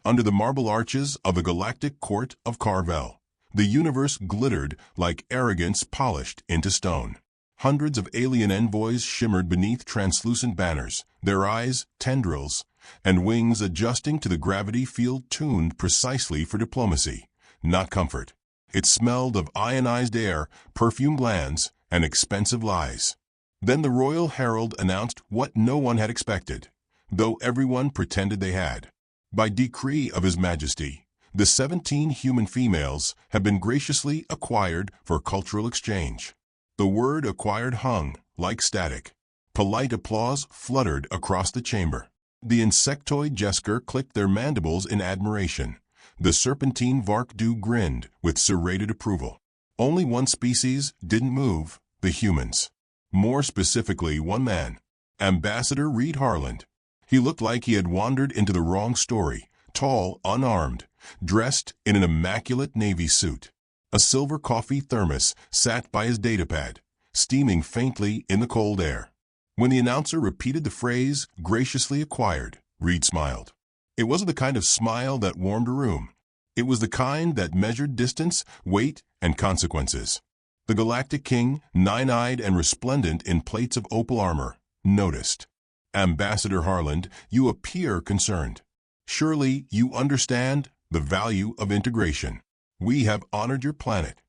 Under the marble arches of the galactic court of Carvel, the universe glittered like arrogance polished into stone. Hundreds of alien envoys shimmered beneath translucent banners, their eyes tendrils, and wings adjusting to the gravity field tuned precisely for diplomacy, not comfort. It smelled of ionized air, perfume glands, and expensive lies. Then the royal herald announced what no one had expected, though everyone pretended they had. By decree of His Majesty, the 17 human females have been graciously acquired for cultural exchange. The word acquired hung like static. Polite applause fluttered across the chamber. The insectoid Jesker clicked their mandibles in admiration. The serpentine Varkdu grinned with serrated approval. Only one species didn't move, the humans. More specifically, one man, Ambassador Reed Harland. He looked like he had wandered into the wrong story, tall, unarmed, dressed in an immaculate navy suit. A silver coffee thermos sat by his datapad, steaming faintly in the cold air. When the announcer repeated the phrase, graciously acquired, Reed smiled. It wasn't the kind of smile that warmed a room. It was the kind that measured distance, weight, and consequences. The Galactic King, nine-eyed and resplendent in plates of opal armor, noticed. Ambassador Harland, you appear concerned. Surely you understand the value of integration. We have honored your planet.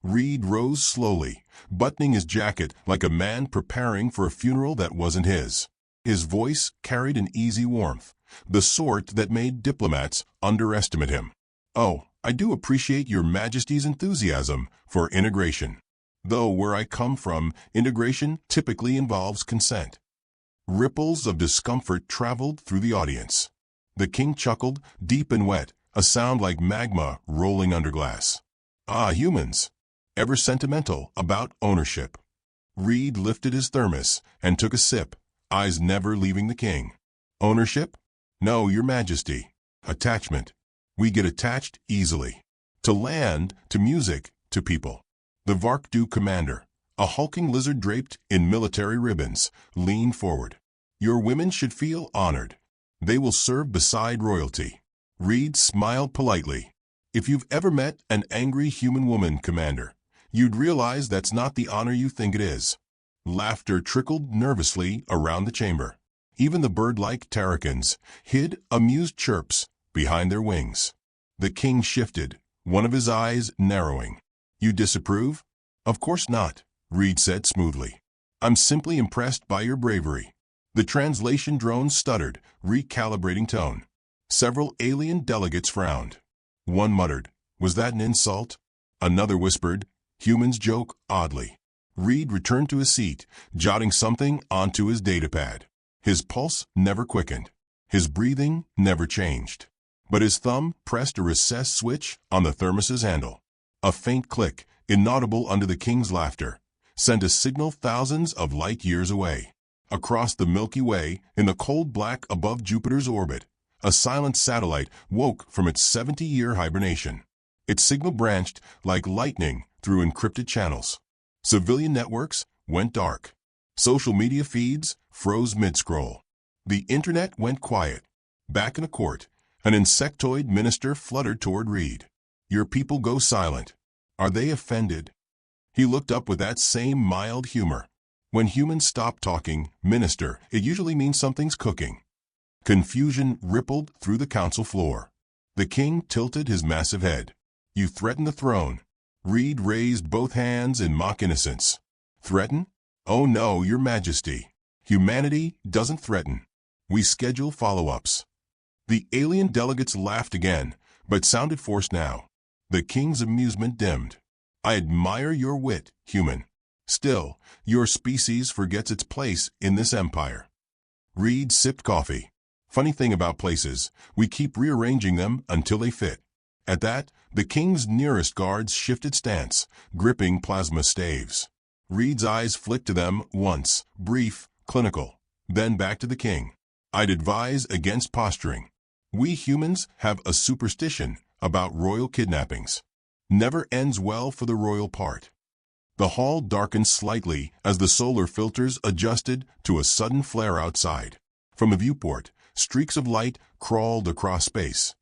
Reed rose slowly, buttoning his jacket like a man preparing for a funeral that wasn't his. His voice carried an easy warmth, the sort that made diplomats underestimate him. Oh, I do appreciate your Majesty's enthusiasm for integration. Though where I come from, integration typically involves consent. Ripples of discomfort traveled through the audience. The king chuckled, deep and wet, a sound like magma rolling under glass. Ah, humans. Ever sentimental about ownership. Reed lifted his thermos and took a sip, eyes never leaving the king. Ownership? No, your Majesty. Attachment. We get attached easily. To land, to music, to people. The Varkdu commander, a hulking lizard draped in military ribbons, leaned forward. Your women should feel honored. They will serve beside royalty. Reed smiled politely. If you've ever met an angry human woman, Commander, you'd realize that's not the honor you think it is. Laughter trickled nervously around the chamber. Even the bird-like terracins hid amused chirps behind their wings. The king shifted, one of his eyes narrowing. You disapprove? Of course not, Reed said smoothly. I'm simply impressed by your bravery. The translation drone stuttered, recalibrating tone. Several alien delegates frowned. One muttered, was that an insult? Another whispered, humans joke oddly. Reed returned to his seat, jotting something onto his datapad. His pulse never quickened. His breathing never changed. But his thumb pressed a recessed switch on the thermos's handle. A faint click, inaudible under the king's laughter, sent a signal thousands of light years away. Across the Milky Way, in the cold black above Jupiter's orbit, a silent satellite woke from its 70-year hibernation. Its signal branched like lightning through encrypted channels. Civilian networks went dark. Social media feeds froze mid-scroll. The internet went quiet. Back in the court, an insectoid minister fluttered toward Reed. Your people go silent. Are they offended? He looked up with that same mild humor. When humans stop talking, minister, it usually means something's cooking. Confusion rippled through the council floor. The king tilted his massive head. You threaten the throne. Reed raised both hands in mock innocence. Threaten? Oh no, your Majesty. Humanity doesn't threaten. We schedule follow-ups. The alien delegates laughed again, but sounded forced now. The king's amusement dimmed. I admire your wit, human. Still, your species forgets its place in this empire. Reed sipped coffee. Funny thing about places, we keep rearranging them until they fit. At that, the king's nearest guards shifted stance, gripping plasma staves. Reed's eyes flicked to them once, brief, clinical, then back to the king. I'd advise against posturing. We humans have a superstition about royal kidnappings. Never ends well for the royal part. The hall darkened slightly as the solar filters adjusted to a sudden flare outside. From the viewport, streaks of light crawled across space,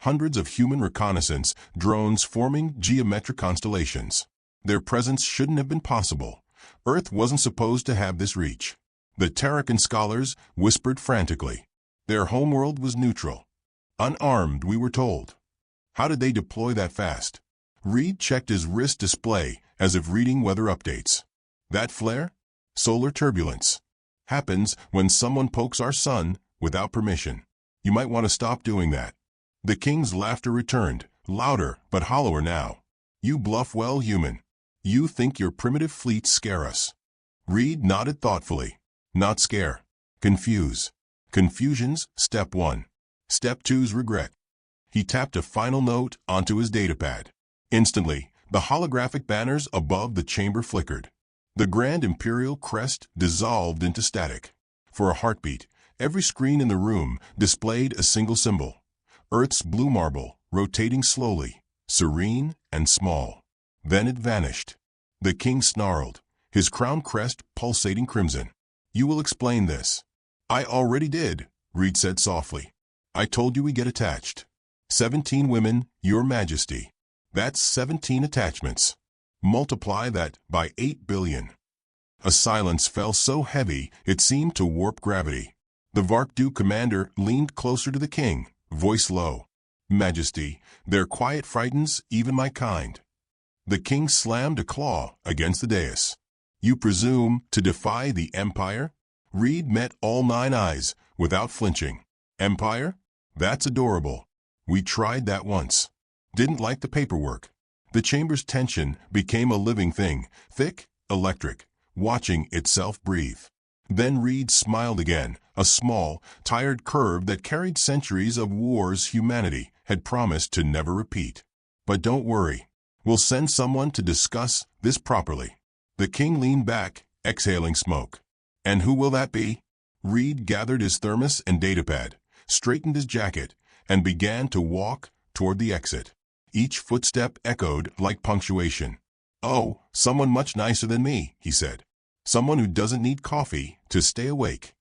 hundreds of human reconnaissance drones forming geometric constellations. Their presence shouldn't have been possible. Earth wasn't supposed to have this reach. The Terracan scholars whispered frantically. Their homeworld was neutral. Unarmed, we were told. How did they deploy that fast? Reed checked his wrist display as if reading weather updates. That flare? Solar turbulence. Happens when someone pokes our sun without permission. You might want to stop doing that. The king's laughter returned, louder but hollower now. You bluff well, human. You think your primitive fleets scare us. Reed nodded thoughtfully. Not scare. Confuse. Confusion's step 1. Step 2's regret. He tapped a final note onto his datapad. Instantly, the holographic banners above the chamber flickered. The grand imperial crest dissolved into static. For a heartbeat, every screen in the room displayed a single symbol. Earth's blue marble, rotating slowly, serene and small. Then it vanished. The king snarled, his crown crest pulsating crimson. You will explain this. I already did, Reed said softly. I told you we get attached. 17 women, your majesty. That's 17 attachments. Multiply that by 8 billion. A silence fell so heavy it seemed to warp gravity. The Varkdu commander leaned closer to the king, voice low. Majesty, their quiet frightens even my kind. The king slammed a claw against the dais. You presume to defy the empire? Reed met all 9 eyes without flinching. Empire? That's adorable. We tried that once. Didn't like the paperwork. The chamber's tension became a living thing, thick, electric, watching itself breathe. Then Reed smiled again, a small, tired curve that carried centuries of wars humanity had promised to never repeat. But don't worry. We'll send someone to discuss this properly. The king leaned back, exhaling smoke. And who will that be? Reed gathered his thermos and datapad, straightened his jacket, and began to walk toward the exit. Each footstep echoed like punctuation. Oh, someone much nicer than me, he said. Someone who doesn't need coffee to stay awake.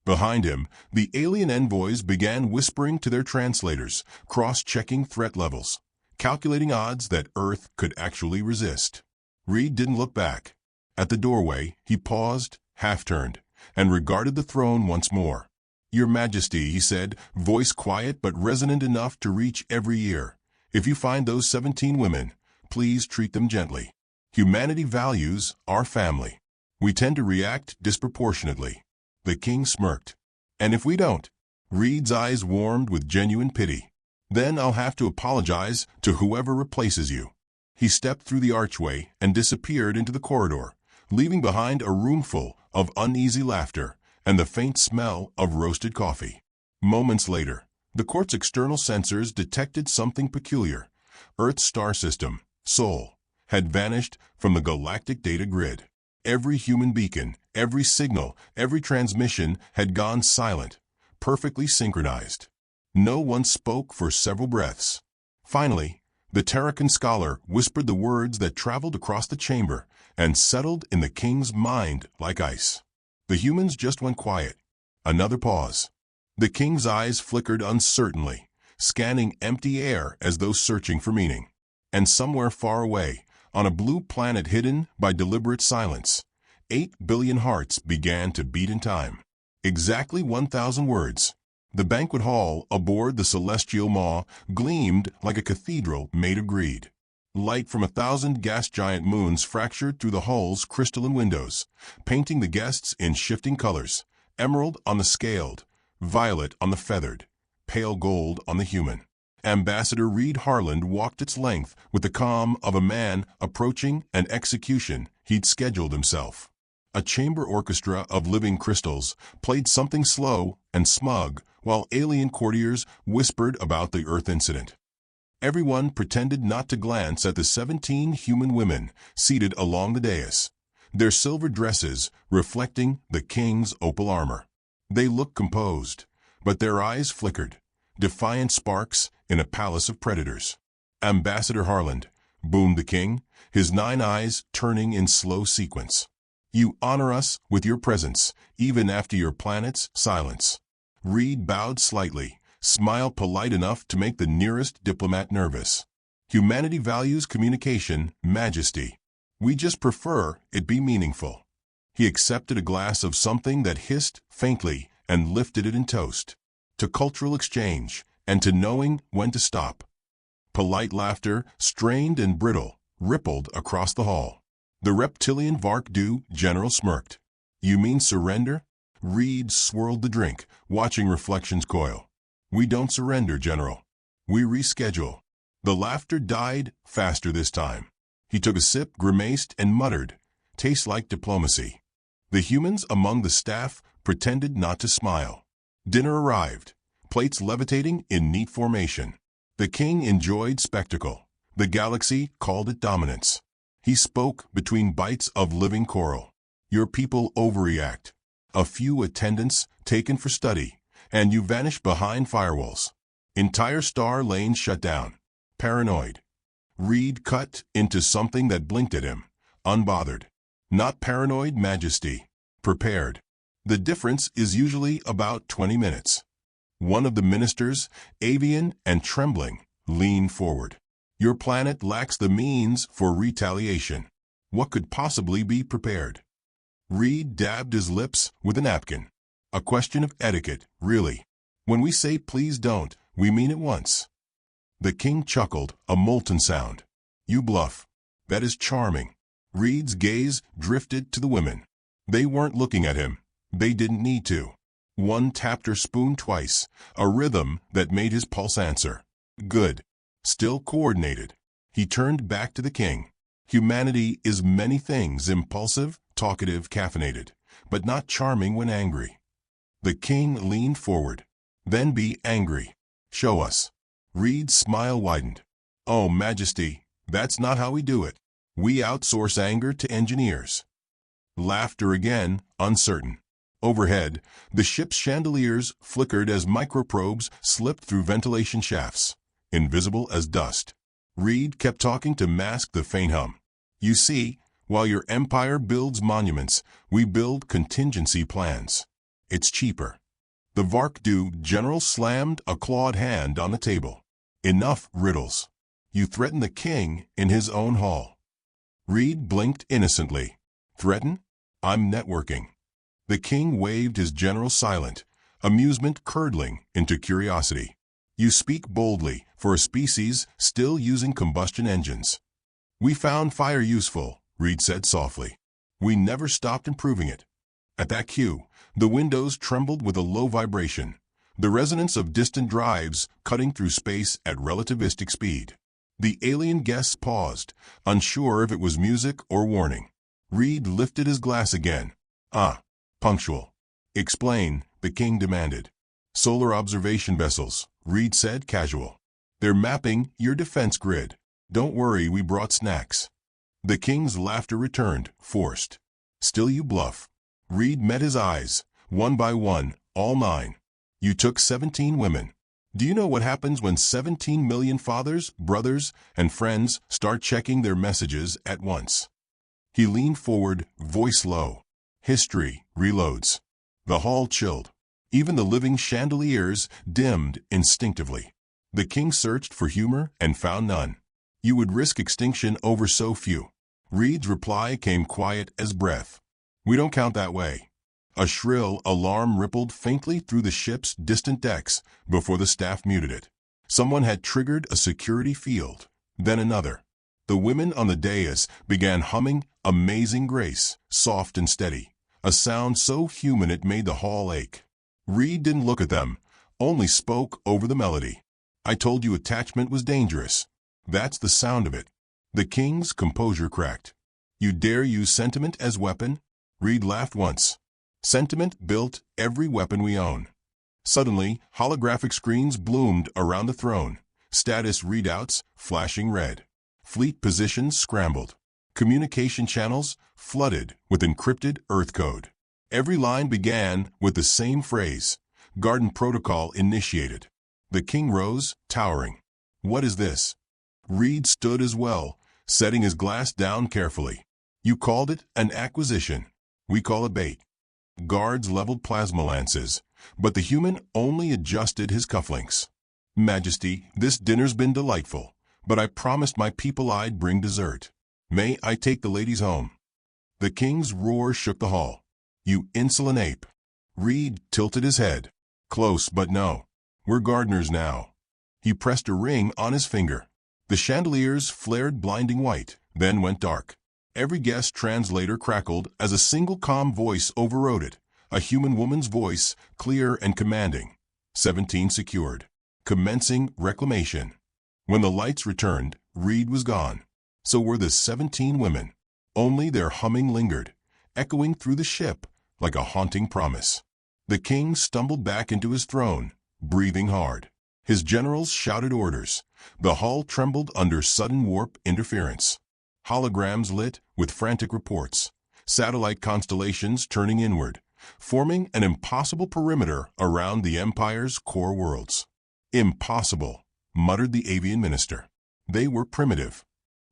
Behind him, the alien envoys began whispering to their translators, cross-checking threat levels, calculating odds that Earth could actually resist. Reed didn't look back. At the doorway, he paused, half-turned, and regarded the throne once more. Your Majesty, he said, voice quiet but resonant enough to reach every ear. If you find those 17 women, please treat them gently. Humanity values our family. We tend to react disproportionately. The king smirked. And if we don't? Reed's eyes warmed with genuine pity. Then I'll have to apologize to whoever replaces you. He stepped through the archway and disappeared into the corridor, leaving behind a roomful of uneasy laughter and the faint smell of roasted coffee. Moments later, the court's external sensors detected something peculiar. Earth's star system, Sol, had vanished from the galactic data grid. Every human beacon, every signal, every transmission had gone silent, perfectly synchronized. No one spoke for several breaths. Finally, the Terracan scholar whispered the words that traveled across the chamber and settled in the king's mind like ice. The humans just went quiet. Another pause. The king's eyes flickered uncertainly, scanning empty air as though searching for meaning. And somewhere far away, on a blue planet hidden by deliberate silence, 8 billion hearts began to beat in time. Exactly 1,000 words. The banquet hall aboard the celestial maw gleamed like a cathedral made of greed. Light from 1,000 gas giant moons fractured through the hull's crystalline windows, painting the guests in shifting colors, emerald on the scaled, violet on the feathered, pale gold on the human. Ambassador Reed Harland walked its length with the calm of a man approaching an execution he'd scheduled himself. A chamber orchestra of living crystals played something slow and smug while alien courtiers whispered about the Earth incident. Everyone pretended not to glance at the 17 human women seated along the dais, their silver dresses reflecting the king's opal armor. They looked composed, but their eyes flickered, defiant sparks in a palace of predators. Ambassador Harland, boomed the king, his 9 eyes turning in slow sequence. You honor us with your presence, even after your planet's silence. Reed bowed slightly, smile polite enough to make the nearest diplomat nervous. Humanity values communication, majesty. We just prefer it be meaningful. He accepted a glass of something that hissed faintly and lifted it in toast. To cultural exchange, and to knowing when to stop. Polite laughter, strained and brittle, rippled across the hall. The reptilian Vark-Du general smirked. You mean surrender? Reed swirled the drink, watching reflections coil. We don't surrender, General. We reschedule. The laughter died faster this time. He took a sip, grimaced, and muttered, tastes like diplomacy. The humans among the staff pretended not to smile. Dinner arrived, plates levitating in neat formation. The king enjoyed spectacle. The galaxy called it dominance. He spoke between bites of living coral. Your people overreact. A few attendants taken for study, and you vanish behind firewalls. Entire star lanes shut down. Paranoid. Reed cut into something that blinked at him, unbothered. Not paranoid majesty. Prepared. The difference is usually about 20 minutes. One of the ministers, avian and trembling, leaned forward. Your planet lacks the means for retaliation. What could possibly be prepared? Reed dabbed his lips with a napkin. A question of etiquette, really. When we say please don't, we mean it once. The king chuckled, a molten sound. You bluff. That is charming. Reed's gaze drifted to the women. They weren't looking at him. They didn't need to. One tapped her spoon twice, a rhythm that made his pulse answer. Good. Still coordinated. He turned back to the king. Humanity is many things, impulsive, talkative, caffeinated, but not charming when angry. The king leaned forward. Then be angry. Show us. Reed's smile widened. Oh, Majesty, that's not how we do it. We outsource anger to engineers. Laughter again, uncertain. Overhead, the ship's chandeliers flickered as microprobes slipped through ventilation shafts, invisible as dust. Reed kept talking to mask the faint hum. You see, while your empire builds monuments, we build contingency plans. It's cheaper. The Vark-Du general slammed a clawed hand on the table. Enough riddles. You threaten the king in his own hall. Reed blinked innocently. Threaten? I'm networking. The king waved his general silent, amusement curdling into curiosity. You speak boldly for a species still using combustion engines. We found fire useful, Reed said softly. We never stopped improving it. At that cue, the windows trembled with a low vibration, the resonance of distant drives cutting through space at relativistic speed. The alien guests paused, unsure if it was music or warning. Reed lifted his glass again. Punctual. Explain, the king demanded. Solar observation vessels, Reed said casual. They're mapping your defense grid. Don't worry, we brought snacks. The king's laughter returned, forced. Still you bluff. Reed met his eyes, one by one, all 9. You took 17 women. Do you know what happens when 17 million fathers, brothers, and friends start checking their messages at once? He leaned forward, voice low. History reloads. The hall chilled. Even the living chandeliers dimmed instinctively. The king searched for humor and found none. You would risk extinction over so few. Reed's reply came quiet as breath. We don't count that way. A shrill alarm rippled faintly through the ship's distant decks before the staff muted it. Someone had triggered a security field, then another. The women on the dais began humming Amazing Grace, soft and steady, a sound so human it made the hall ache. Reed didn't look at them, only spoke over the melody. I told you attachment was dangerous. That's the sound of it. The king's composure cracked. You dare use sentiment as weapon? Reed laughed once. Sentiment built every weapon we own. Suddenly, holographic screens bloomed around the throne, status readouts flashing red. Fleet positions scrambled. Communication channels flooded with encrypted Earth code. Every line began with the same phrase, Garden Protocol initiated. The king rose, towering. What is this? Reed stood as well, setting his glass down carefully. You called it an acquisition. We call it bait. Guards leveled plasma lances, but the human only adjusted his cufflinks. Majesty, this dinner's been delightful, but I promised my people I'd bring dessert. May I take the ladies home? The king's roar shook the hall. You insolent ape. Reed tilted his head. Close, but no. We're gardeners now. He pressed a ring on his finger. The chandeliers flared blinding white, then went dark. Every guest translator crackled as a single calm voice overrode it, a human woman's voice, clear and commanding. 17 secured. Commencing reclamation. When the lights returned, Reed was gone. So were the 17 women. Only their humming lingered, echoing through the ship like a haunting promise. The king stumbled back into his throne, breathing hard. His generals shouted orders. The hull trembled under sudden warp interference. Holograms lit with frantic reports, satellite constellations turning inward, forming an impossible perimeter around the Empire's core worlds. Impossible, muttered the avian minister. They were primitive.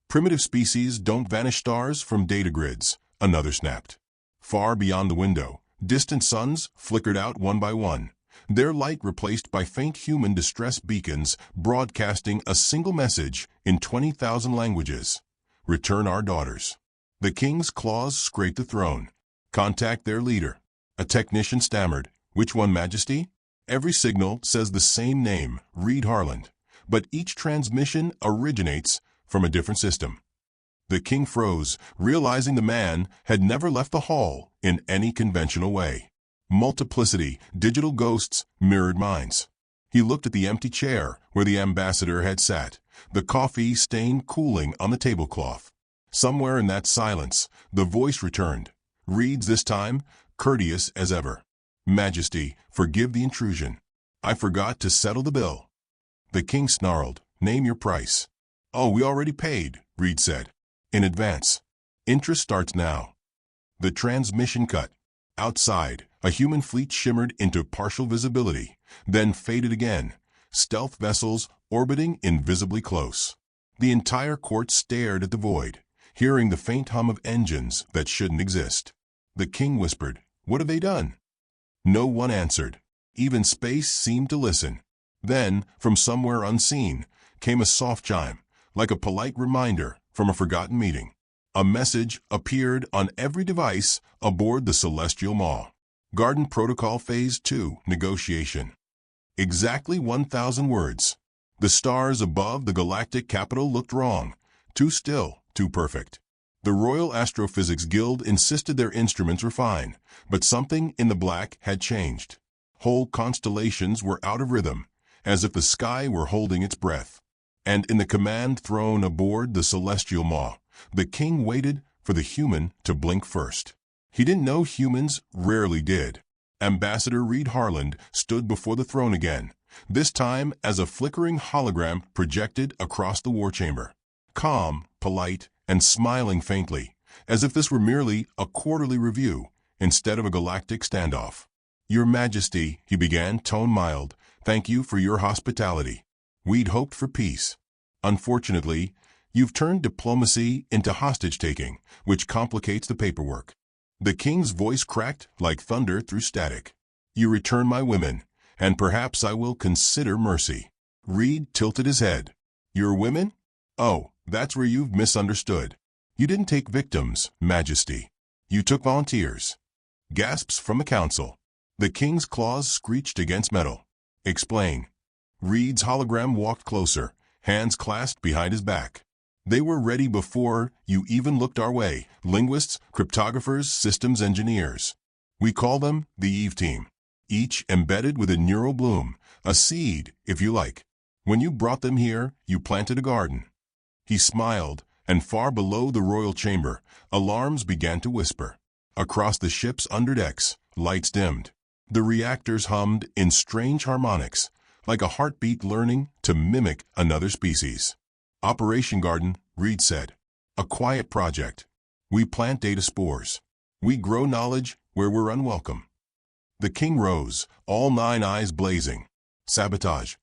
Primitive species don't vanish stars from data grids, another snapped. Far beyond the window, distant suns flickered out one by one, their light replaced by faint human distress beacons broadcasting a single message in 20,000 languages. Return our daughters. The king's claws scraped the throne. Contact their leader. A technician stammered. Which one, Majesty? Every signal says the same name, Reed Harland, but each transmission originates from a different system. The king froze, realizing the man had never left the hall in any conventional way. Multiplicity, digital ghosts, mirrored minds. He looked at the empty chair where the ambassador had sat, the coffee stain cooling on the tablecloth. Somewhere in that silence, the voice returned. Reed's this time, courteous as ever. Majesty, forgive the intrusion. I forgot to settle the bill. The king snarled. Name your price. Oh, we already paid, Reed said. In advance. Interest starts now. The transmission cut. Outside, a human fleet shimmered into partial visibility, then faded again, stealth vessels orbiting invisibly close. The entire court stared at the void, hearing the faint hum of engines that shouldn't exist. The king whispered, What have they done? No one answered. Even space seemed to listen. Then, from somewhere unseen, came a soft chime, like a polite reminder from a forgotten meeting. A message appeared on every device aboard the Celestial Maw. Garden Protocol Phase 2 Negotiation. Exactly 1,000 words. The stars above the galactic capital looked wrong. Too still, too perfect. The Royal Astrophysics Guild insisted their instruments were fine, but something in the black had changed. Whole constellations were out of rhythm, as if the sky were holding its breath. And in the command throne aboard the Celestial Maw, the king waited for the human to blink first. He didn't know humans rarely did. Ambassador Reed Harland stood before the throne again, this time as a flickering hologram projected across the war chamber. Calm, polite, and smiling faintly, as if this were merely a quarterly review instead of a galactic standoff. Your Majesty, he began, tone mild, thank you for your hospitality. We'd hoped for peace. Unfortunately, you've turned diplomacy into hostage-taking, which complicates the paperwork. The king's voice cracked like thunder through static. You return my women, and perhaps I will consider mercy. Reed tilted his head. Your women? Oh, that's where you've misunderstood. You didn't take victims, Majesty. You took volunteers. Gasps from the council. The king's claws screeched against metal. Explain. Reed's hologram walked closer, hands clasped behind his back. They were ready before you even looked our way, linguists, cryptographers, systems engineers. We call them the Eve Team, each embedded with a neural bloom, a seed, if you like. When you brought them here, you planted a garden. He smiled, and far below the royal chamber, alarms began to whisper. Across the ship's underdecks, lights dimmed. The reactors hummed in strange harmonics, like a heartbeat learning to mimic another species. Operation Garden, Reed said. A quiet project. We plant data spores. We grow knowledge where we're unwelcome. The king rose, all 9 eyes blazing. Sabotage.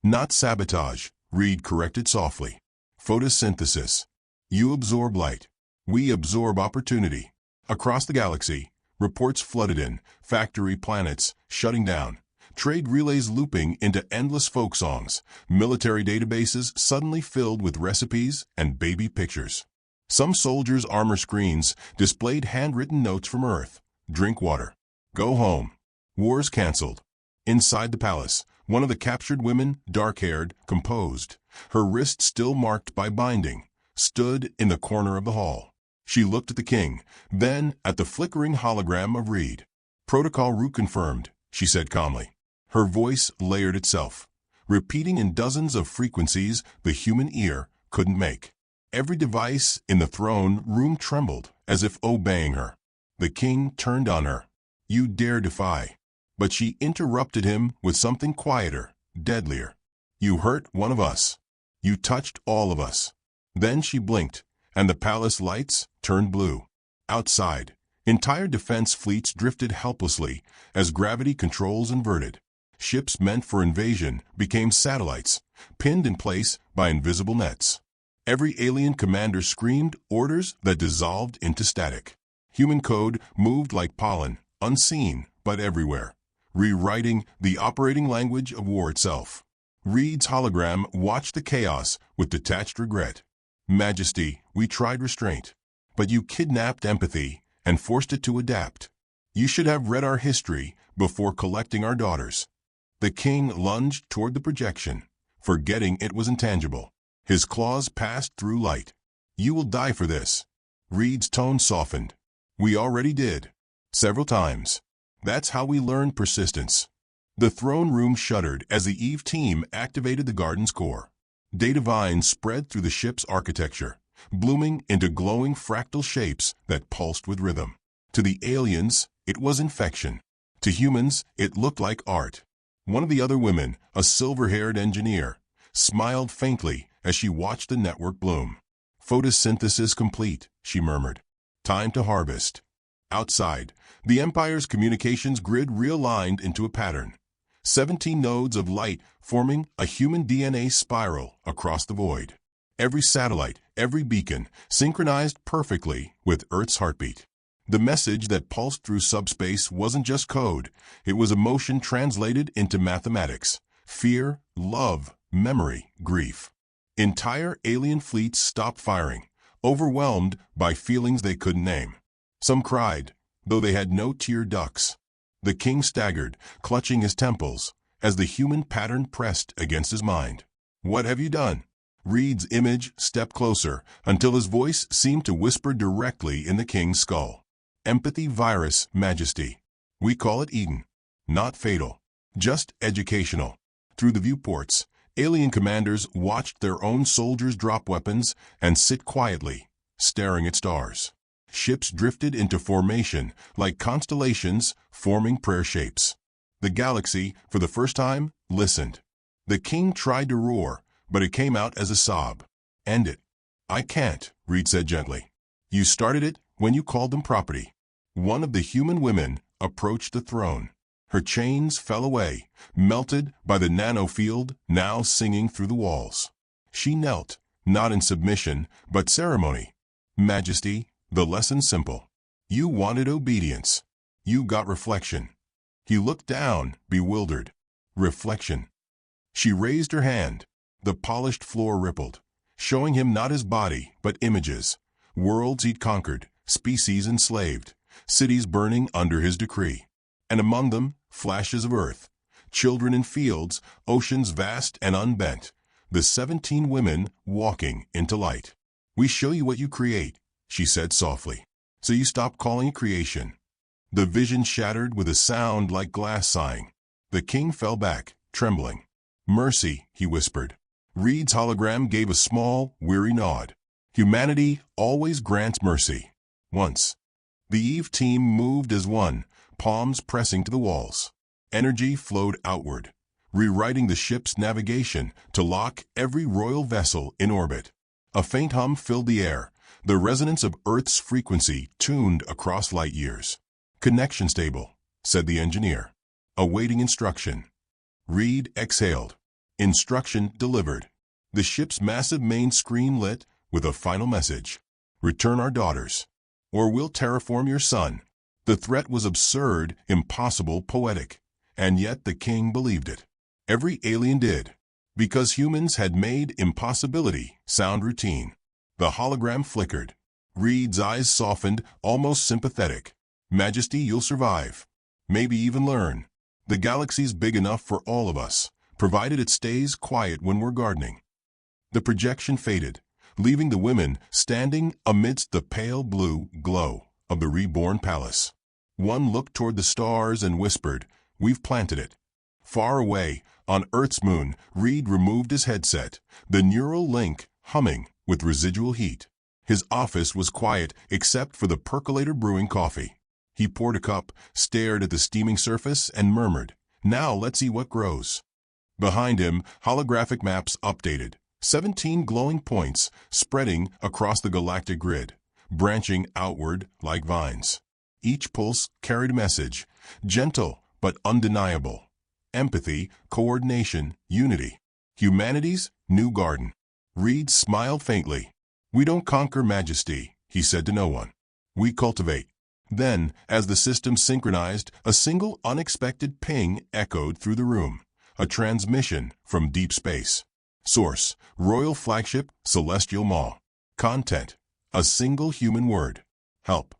Not sabotage, Reed corrected softly. Photosynthesis. You absorb light. We absorb opportunity. Across the galaxy, reports flooded in, factory planets shutting down, trade relays looping into endless folk songs, military databases suddenly filled with recipes and baby pictures. Some soldiers' armor screens displayed handwritten notes from Earth. Drink water. Go home. Wars canceled. Inside the palace, one of the captured women, dark-haired, composed, her wrist still marked by binding, stood in the corner of the hall. She looked at the king, then at the flickering hologram of Reed. "Protocol route confirmed," she said calmly. Her voice layered itself, repeating in dozens of frequencies the human ear couldn't make. Every device in the throne room trembled, as if obeying her. The king turned on her. "You dare defy." But she interrupted him with something quieter, deadlier. "You hurt one of us. You touched all of us." Then she blinked, and the palace lights turned blue. Outside, entire defense fleets drifted helplessly as gravity controls inverted. Ships meant for invasion became satellites, pinned in place by invisible nets. Every alien commander screamed orders that dissolved into static. Human code moved like pollen, unseen but everywhere, rewriting the operating language of war itself. Reed's hologram watched the chaos with detached regret. "Majesty, we tried restraint, but you kidnapped empathy and forced it to adapt. You should have read our history before collecting our daughters." The king lunged toward the projection, forgetting it was intangible. His claws passed through light. "You will die for this." Reed's tone softened. "We already did. Several times. That's how we learn persistence." The throne room shuddered as the Eve team activated the garden's core. Data vines spread through the ship's architecture, blooming into glowing fractal shapes that pulsed with rhythm. To the aliens, it was infection. To humans, it looked like art. One of the other women, a silver-haired engineer, smiled faintly as she watched the network bloom. "Photosynthesis complete," she murmured. "Time to harvest." Outside, the Empire's communications grid realigned into a pattern. 17 nodes of light forming a human DNA spiral across the void. Every satellite, every beacon, synchronized perfectly with Earth's heartbeat. The message that pulsed through subspace wasn't just code, it was emotion translated into mathematics. Fear, love, memory, grief. Entire alien fleets stopped firing, overwhelmed by feelings they couldn't name. Some cried, though they had no tear ducts. The king staggered, clutching his temples, as the human pattern pressed against his mind. "What have you done?" Reed's image stepped closer until his voice seemed to whisper directly in the king's skull. "Empathy virus, Majesty. We call it Eden. Not fatal, just educational." Through the viewports, alien commanders watched their own soldiers drop weapons and sit quietly, staring at stars. Ships drifted into formation like constellations forming prayer shapes. The galaxy, for the first time, listened. The king tried to roar, but it came out as a sob. "End it." "I can't," Reed said gently. "You started it when you called them property." One of the human women approached the throne. Her chains fell away, melted by the nanofield now singing through the walls. She knelt, not in submission, but ceremony. "Majesty, the lesson's simple. You wanted obedience. You got reflection." He looked down, bewildered. Reflection. She raised her hand. The polished floor rippled, showing him not his body, but images. Worlds he'd conquered, species enslaved, cities burning under his decree. And among them, flashes of Earth. Children in fields, oceans vast and unbent. The 17 women walking into light. "We show you what you create," she said softly. "So you stop calling it creation." The vision shattered with a sound like glass sighing. The king fell back, trembling. "Mercy," he whispered. Reed's hologram gave a small, weary nod. "Humanity always grants mercy. Once." The Eve team moved as one, palms pressing to the walls. Energy flowed outward, rewriting the ship's navigation to lock every royal vessel in orbit. A faint hum filled the air, the resonance of Earth's frequency tuned across light years. "Connection stable," said the engineer. "Awaiting instruction." Reed exhaled. Instruction delivered. The ship's massive main screen lit with a final message. "Return our daughters, or we'll terraform your son." The threat was absurd, impossible, poetic. And yet the king believed it. Every alien did. Because humans had made impossibility sound routine. The hologram flickered. Reed's eyes softened, almost sympathetic. Majesty, you'll survive. Maybe even learn. The galaxy's big enough for all of us, provided it stays quiet when we're gardening. The projection faded, leaving the women standing amidst the pale blue glow of the reborn palace. One looked toward the stars and whispered, "We've planted it." Far away, on Earth's moon, Reed removed his headset, the neural link humming with residual heat. His office was quiet except for the percolator brewing coffee. He poured a cup, stared at the steaming surface, and murmured, "Now let's see what grows." Behind him, holographic maps updated, 17 glowing points spreading across the galactic grid, branching outward like vines. Each pulse carried a message, gentle but undeniable. Empathy, coordination, unity. Humanity's new garden. Reed smiled faintly. "We don't conquer majesty," he said to no one. "We cultivate." Then, as the system synchronized, a single unexpected ping echoed through the room. A transmission from deep space. Source: Royal Flagship, Celestial Maw. Content: a single human word. Help.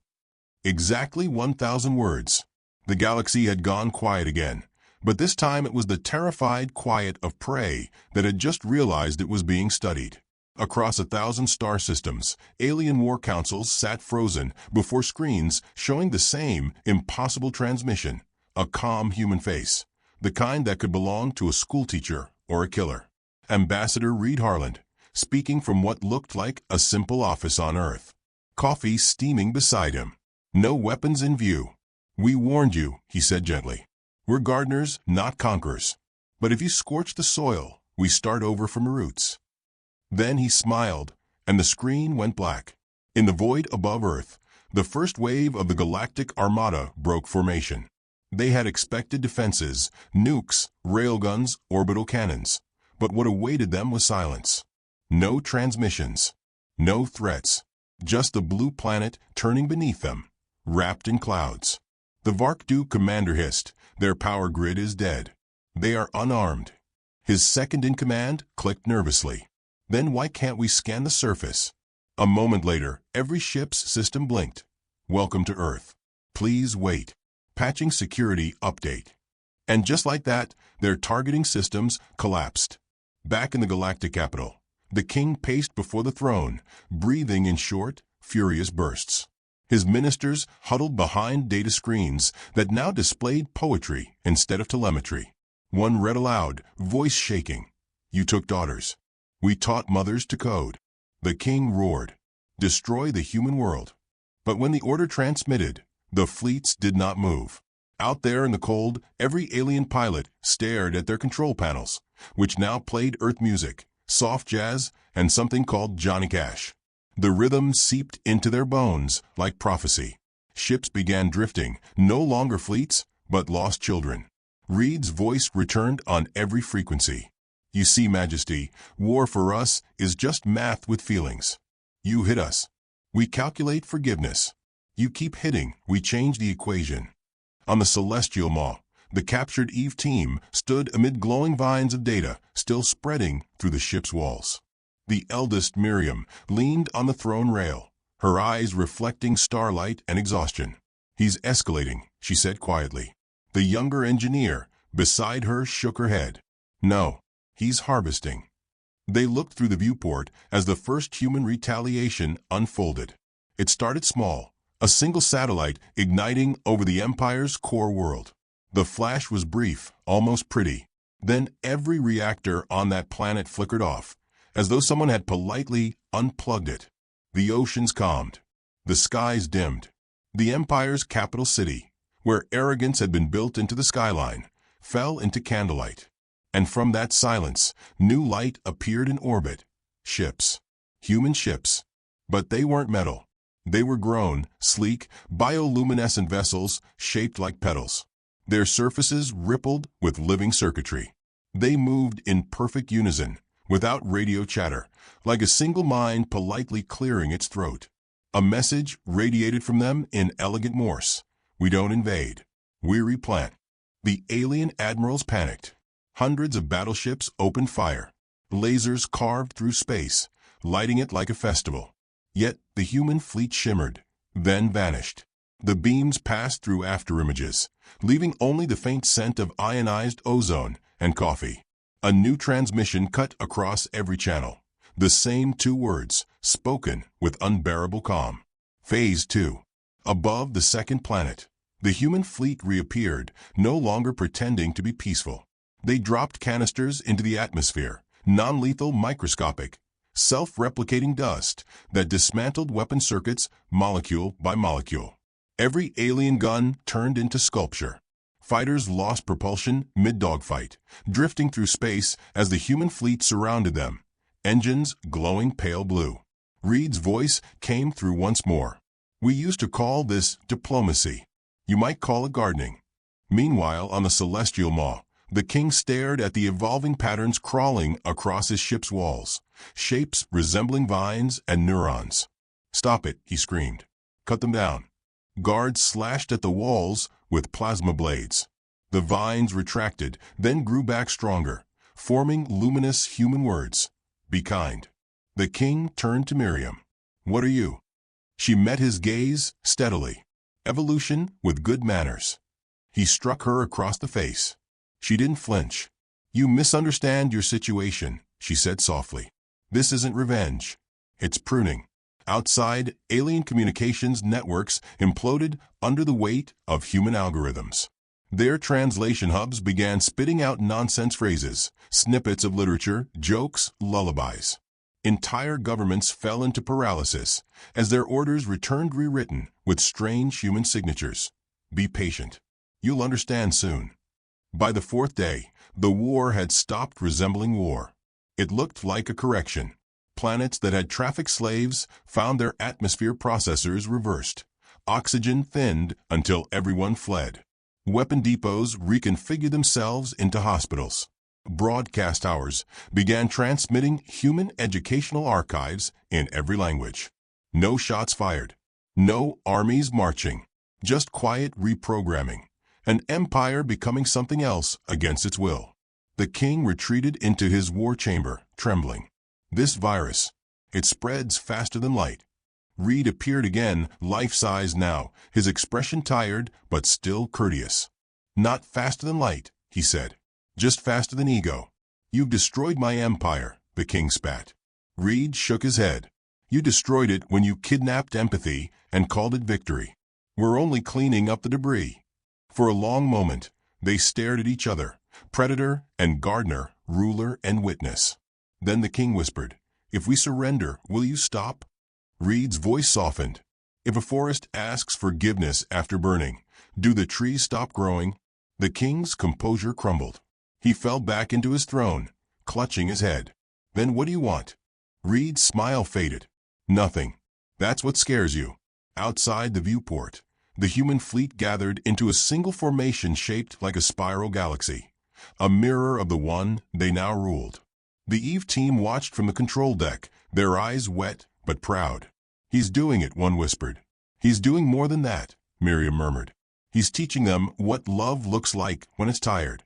Exactly 1,000 words. The galaxy had gone quiet again, but this time it was the terrified quiet of prey that had just realized it was being studied. Across 1,000 star systems, alien war councils sat frozen before screens showing the same impossible transmission, a calm human face, the kind that could belong to a schoolteacher or a killer. Ambassador Reed Harland, speaking from what looked like a simple office on Earth. Coffee steaming beside him. No weapons in view. "We warned you," he said gently. "We're gardeners, not conquerors. But if you scorch the soil, we start over from the roots." Then he smiled, and the screen went black. In the void above Earth, the first wave of the Galactic Armada broke formation. They had expected defenses, nukes, railguns, orbital cannons. But what awaited them was silence. No transmissions. No threats. Just the blue planet turning beneath them, wrapped in clouds. The Vark-Du commander hissed, "Their power grid is dead. They are unarmed." His second-in-command clicked nervously. "Then why can't we scan the surface?" A moment later, every ship's system blinked. "Welcome to Earth. Please wait. Patching security update." And just like that, their targeting systems collapsed. Back in the galactic capital, the king paced before the throne, breathing in short, furious bursts. His ministers huddled behind data screens that now displayed poetry instead of telemetry. One read aloud, voice shaking, "You took daughters. We taught mothers to code." The king roared, "Destroy the human world." But when the order transmitted, the fleets did not move. Out there in the cold, every alien pilot stared at their control panels, which now played Earth music, soft jazz, and something called Johnny Cash. The rhythm seeped into their bones like prophecy. Ships began drifting, no longer fleets, but lost children. Reed's voice returned on every frequency. "You see, Majesty, war for us is just math with feelings. You hit us. We calculate forgiveness. You keep hitting, we change the equation." On the Celestial Maw, the captured Eve team stood amid glowing vines of data still spreading through the ship's walls. The eldest, Miriam, leaned on the throne rail, her eyes reflecting starlight and exhaustion. "He's escalating," she said quietly. The younger engineer, beside her, shook her head. "No, he's harvesting." They looked through the viewport as the first human retaliation unfolded. It started small, a single satellite igniting over the Empire's core world. The flash was brief, almost pretty. Then every reactor on that planet flickered off, as though someone had politely unplugged it. The oceans calmed. The skies dimmed. The Empire's capital city, where arrogance had been built into the skyline, fell into candlelight. And from that silence, new light appeared in orbit. Ships. Human ships. But they weren't metal. They were grown, sleek, bioluminescent vessels shaped like petals. Their surfaces rippled with living circuitry. They moved in perfect unison, without radio chatter, like a single mind politely clearing its throat. A message radiated from them in elegant Morse. "We don't invade. We replant." The alien admirals panicked. Hundreds of battleships opened fire. Lasers carved through space, lighting it like a festival. Yet the human fleet shimmered, then vanished. The beams passed through afterimages, leaving only the faint scent of ionized ozone and coffee. A new transmission cut across every channel. The same two words, spoken with unbearable calm. Phase 2. Above the second planet, the human fleet reappeared, no longer pretending to be peaceful. They dropped canisters into the atmosphere, non-lethal, microscopic, self-replicating dust that dismantled weapon circuits molecule by molecule. Every alien gun turned into sculpture. Fighters lost propulsion mid-dogfight, drifting through space as the human fleet surrounded them, engines glowing pale blue. Reed's voice came through once more. We used to call this diplomacy. You might call it gardening. Meanwhile, on the celestial maw, the king stared at the evolving patterns crawling across his ship's walls, shapes resembling vines and neurons. "Stop it," he screamed. "Cut them down." Guards slashed at the walls with plasma blades. The vines retracted, then grew back stronger, forming luminous human words. "Be kind." The king turned to Miriam. "What are you?" She met his gaze steadily. "Evolution with good manners." He struck her across the face. She didn't flinch. "You misunderstand your situation," she said softly. "This isn't revenge. It's pruning." Outside, alien communications networks imploded under the weight of human algorithms. Their translation hubs began spitting out nonsense phrases, snippets of literature, jokes, lullabies. Entire governments fell into paralysis as their orders returned rewritten with strange human signatures. "Be patient. You'll understand soon." By the fourth day, the war had stopped resembling war. It looked like a correction. Planets that had traffic slaves found their atmosphere processors reversed. Oxygen thinned until everyone fled. Weapon depots reconfigured themselves into hospitals. Broadcast towers began transmitting human educational archives in every language. No shots fired. No armies marching. Just quiet reprogramming. An empire becoming something else against its will. The king retreated into his war chamber, trembling. This virus, it spreads faster than light. Reed appeared again, life-size now, his expression tired but still courteous. "Not faster than light," he said. "Just faster than ego." "You've destroyed my empire," the king spat. Reed shook his head. "You destroyed it when you kidnapped empathy and called it victory. We're only cleaning up the debris." For a long moment, they stared at each other, predator and gardener, ruler and witness. Then the king whispered, "If we surrender, will you stop?" Reed's voice softened. "If a forest asks forgiveness after burning, do the trees stop growing?" The king's composure crumbled. He fell back into his throne, clutching his head. "Then what do you want?" Reed's smile faded. "Nothing. That's what scares you." Outside the viewport, the human fleet gathered into a single formation shaped like a spiral galaxy, a mirror of the one they now ruled. The Eve team watched from the control deck, their eyes wet but proud. "He's doing it," one whispered. "He's doing more than that," Miriam murmured. "He's teaching them what love looks like when it's tired."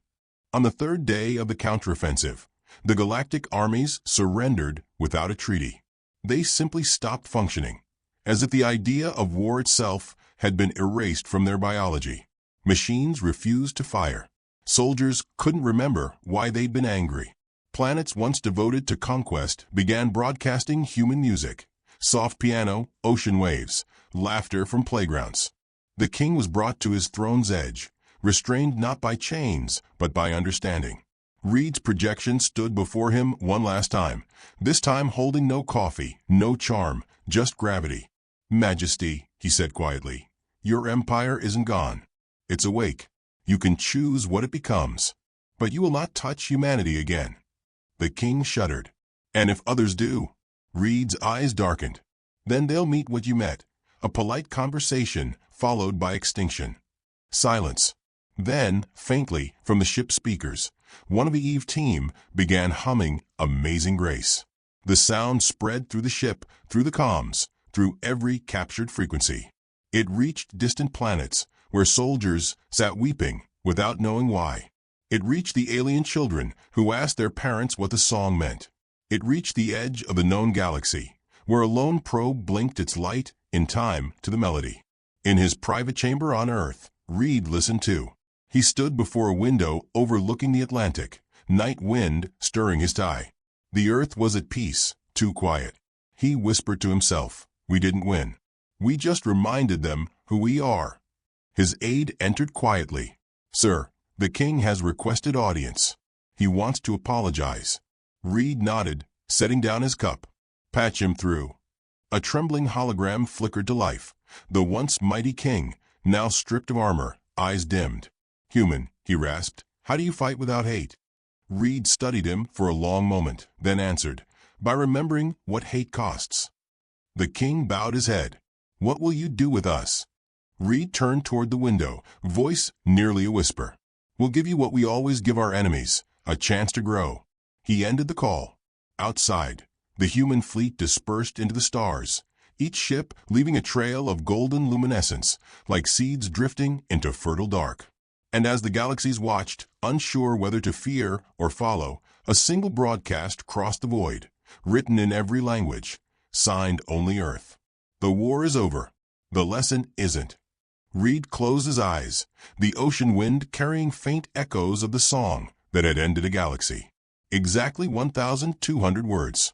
On the third day of the counteroffensive, the Galactic armies surrendered without a treaty. They simply stopped functioning, as if the idea of war itself had been erased from their biology. Machines refused to fire. Soldiers couldn't remember why they'd been angry. Planets once devoted to conquest began broadcasting human music, soft piano, ocean waves, laughter from playgrounds. The king was brought to his throne's edge, restrained not by chains, but by understanding. Reed's projection stood before him one last time, this time holding no coffee, no charm, just gravity. "Majesty," he said quietly, "your empire isn't gone. It's awake. You can choose what it becomes, but you will not touch humanity again." The king shuddered. "And if others do?" Reed's eyes darkened. "Then they'll meet what you met, a polite conversation followed by extinction." Silence. Then, faintly, from the ship's speakers, one of the Eve team began humming Amazing Grace. The sound spread through the ship, through the comms, through every captured frequency. It reached distant planets, where soldiers sat weeping without knowing why. It reached the alien children who asked their parents what the song meant. It reached the edge of the known galaxy, where a lone probe blinked its light in time to the melody. In his private chamber on Earth, Reed listened too. He stood before a window overlooking the Atlantic, night wind stirring his tie. The Earth was at peace, too quiet. He whispered to himself, "We didn't win. We just reminded them who we are." His aide entered quietly. "Sir, the king has requested audience. He wants to apologize." Reed nodded, setting down his cup. "Patch him through." A trembling hologram flickered to life. The once mighty king, now stripped of armor, eyes dimmed. "Human," he rasped, "how do you fight without hate?" Reed studied him for a long moment, then answered, "By remembering what hate costs." The king bowed his head. "What will you do with us?" Reed turned toward the window, voice nearly a whisper. "We'll give you what we always give our enemies, a chance to grow." He ended the call. Outside, the human fleet dispersed into the stars, each ship leaving a trail of golden luminescence, like seeds drifting into fertile dark. And as the galaxies watched, unsure whether to fear or follow, a single broadcast crossed the void, written in every language, signed only Earth. "The war is over. The lesson isn't." Reed closed his eyes, the ocean wind carrying faint echoes of the song that had ended a galaxy. Exactly 1,200 words.